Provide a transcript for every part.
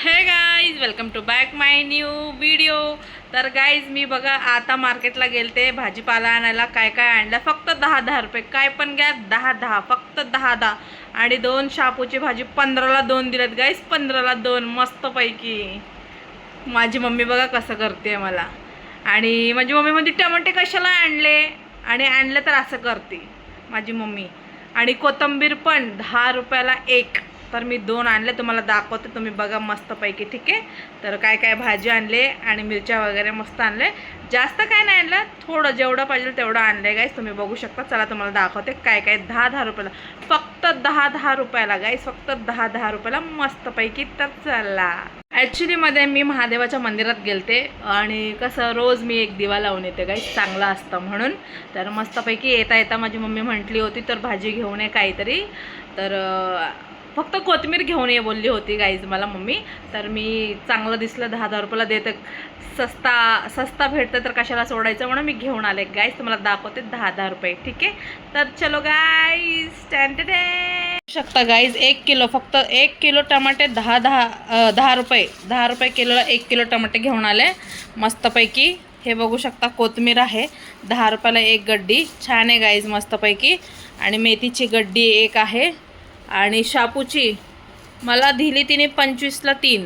हे guys welcome to back my new video. तर guys मी बघा आता मार्केटला गेलते भाजीपाला आणायला. काय काय आणलं फक्त 10-10 रुपये. काय पण घ्या 10-10, फक्त 10-10. आणि 2 शापूची भाजी 15ला 2 दिलेत गाईज, 15ला 2 मस्तपैकी. माझी मम्मी बघा कसं करते मला. आणि माझी मम्मी म्हणते टमाटे कशाला आणले, आणि आणले तर असं करते माझी मम्मी. आणि कोथिंबीर पण 10 रुपयाला 1. तर मी 2 आणले, तुम्हाला दाखवते, तुम्ही बघा मस्तपैकी. ठीक आहे. तर काय काय भाजी आणले आणि मिरच्या वगैरे मस्त आणले. जास्त काय नाही आणलं, थोडं जेवढं पाहिजे तेवढं आणलं गाईस. तुम्ही बघू शकता. चला तुम्हाला दाखवते काय काय. 10-10 रुपयाला, फक्त 10-10 रुपयाला गाईस, फक्त 10-10 रुपयाला मस्तपैकी. तर चला. ॲक्च्युलीमध्ये मी महादेवाच्या मंदिरात गेलते आणि कसं रोज मी एक दिवा लावून येते गाईस, चांगलं असतं म्हणून. तर मस्तपैकी येता येता माझी मम्मी म्हटली होती तर भाजी घेऊन ये काहीतरी. तर फक्त कोथिंबीर घेऊन ये बोलली होती गाईज मला मम्मी. तर मी चांगलं दिसलं 10-10 रुपयाला देतं, सस्ता भेटतं तर कशाला सोडायचं म्हणून मी घेऊन आले गाईज. तुम्हाला दाखवते 10-10 रुपये. ठीक आहे. तर चलो गाईज, शकता गाईज 1 किलो, फक्त 1 किलो टमाटे 10 रुपये. 10 रुपये किलोला 1 किलो टमाटे घेऊन आले मस्तपैकी. हे बघू शकता कोथिंबीर आहे 10 रुपयाला 1 गड्डी. छान आहे गाईज मस्तपैकी. आणि मेथीची गड्डी 1 आहे. आणि शापूची मला दिली तिने 25ला 3.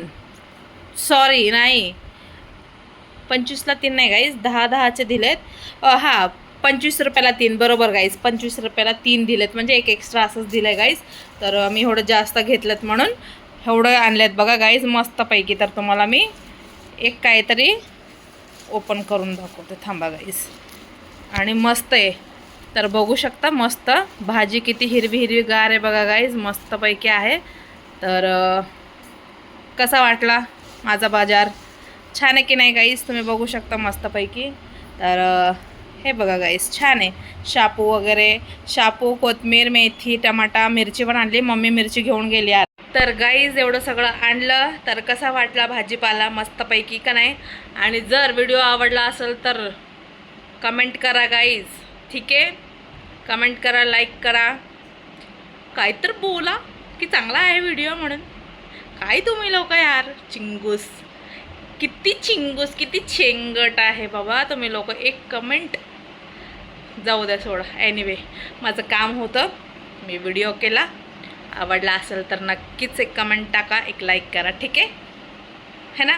सॉरी नाही, 25ला 3 नाही गाईज, 10-10चे दिलेत. हां, 25 रुपयाला 3 बरोबर गाईज. 25 रुपयाला 3 दिलेत, म्हणजे एक एक्स्ट्रा असंच दिलं आहे गाईज. तर मी एवढं जास्त घेतलेत म्हणून एवढं आणलेत बघा गाईज मस्तपैकी. तर तुम्हाला मी एक काहीतरी ओपन करून दाखवते, थांबा गाईज. आणि मस्त आहे. तर बघू शकता मस्त भाजी किती हिरवी हिरवी गार आहे बघा गाईज, मस्तपैकी आहे. तर कसा वाटला माझा बाजार, छान आहे की नाही गाईज, तुम्ही बघू शकता मस्तपैकी. तर हे बघा गाईज छान आहे. शापू वगैरे, शापू, कोथिंबीर, मेथी, टमाटा, मिरची पण आणली, मम्मी मिरची घेऊन गेली आज. तर गाईज एवढं सगळं आणलं. तर कसा वाटला भाजीपाला, मस्तपैकी का नाही. आणि जर व्हिडिओ आवडला असेल तर कमेंट करा गाईज. ठीक आहे, कमेंट करा, लाईक करा, काय तर बोला की चांगला आहे व्हिडिओ म्हणून. काय तुम्ही लोक यार चिंगूस, किती चिंगूस, किती चेंगट आहे बाबा तुम्ही लोक. एक कमेंट जाऊ द्या, सोडा. एनिवे माझं काम होतं, मी व्हिडिओ केला. आवडला असेल तर नक्कीच एक कमेंट टाका, एक लाईक करा. ठीक आहे ना.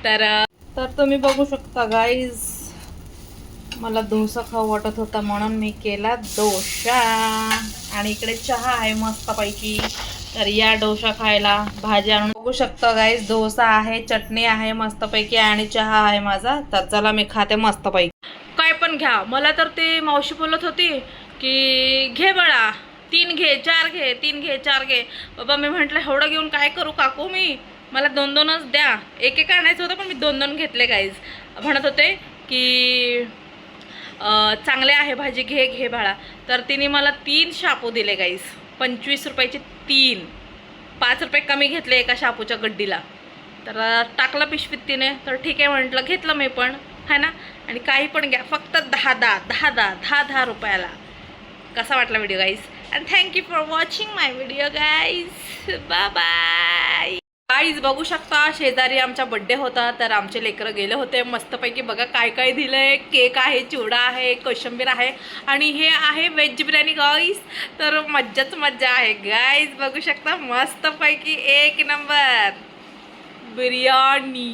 तर तुम्ही बघू शकता गाईज, मला डोसा खाऊ वाटत होता म्हणून मी केला डोसा. आणि इकडे चहा आहे मस्तपैकी. तर या डोसा खायला भाजी आणून बघू शकता गाईज. डोसा आहे, चटणी आहे मस्तपैकी, आणि चहा आहे माझा. तर चला मी खाते मस्तपैकी. काय पण घ्या. मला तर ते मावशी बोलत होती की घे बाळा, 3 घे, 4 घे, 3 घे, 4 घे. बाबा मी म्हटलं एवढं घेऊन काय करू काकू, मला 2-2च द्या. एक आणायचं होतं पण मी 2-2 घेतले गाईज. म्हणत होते की चांगले आहे भाजी, घे बाळा. तर तिने मला 3 शापू दिले गाईस, 25 रुपयाचे 3. 5 रुपये कमी घेतले एका शापूच्या गड्डीला. तर टाकलं पिशवीत तिने. तर ठीक आहे म्हटलं, घेतलं मी पण, है ना. आणि काही पण घ्या, फक्त 10-10 रुपयाला. कसा वाटला video guys. And thank you for watching my video guys. Bye bye guys. बघू शकता शेजारी आमचा बड्डे होता, तर आमचे लेकरं गेले होते मस्तपैकी. बघा काय काय दिलंय. केक आहे, चिवडा आहे, कोशिंबीर आहे, आणि हे आहे व्हेज बिर्याणी गाईज. तर मज्जाच मज्जा आहे गाईज. बघू शकता मस्तपैकी 1 नंबर बिर्याणी.